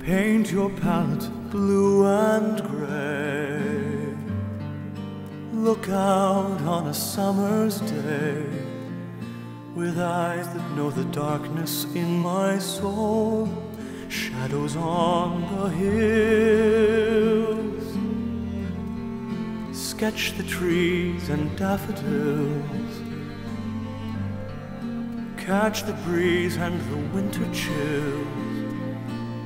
Paint your palette blue and gray. Look out on a summer's day with eyes that know the darkness in my soul, shadows on the hills. Sketch the trees and daffodils. Catch the breeze and the winter chills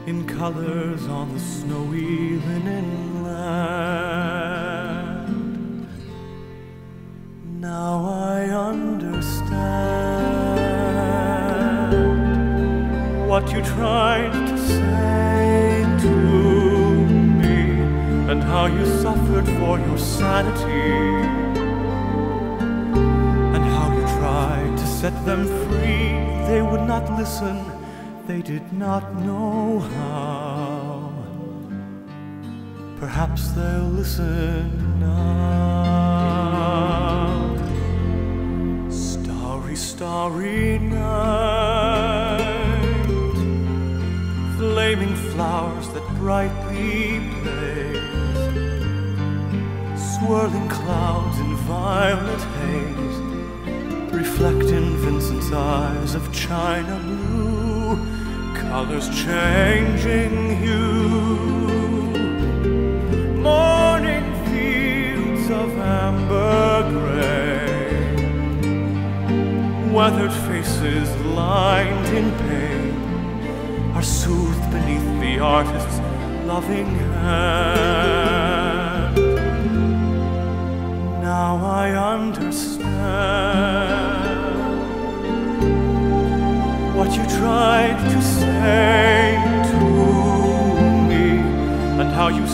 in colors on the snowy linen land. Now I understand what you tried to say to me, and how you suffered for your sanity, and how you tried to set them free. They would not listen, they did not know how. Perhaps they'll listen now. Starry, starry night, flaming flowers that brightly blaze, swirling clouds in violet haze, reflect in Vincent's eyes of china blue, colors changing hue. Morning fields of amber gray, weathered faces lined in pain, are soothed beneath the artist's loving hand. Now I understand what you tried to say to me, and how you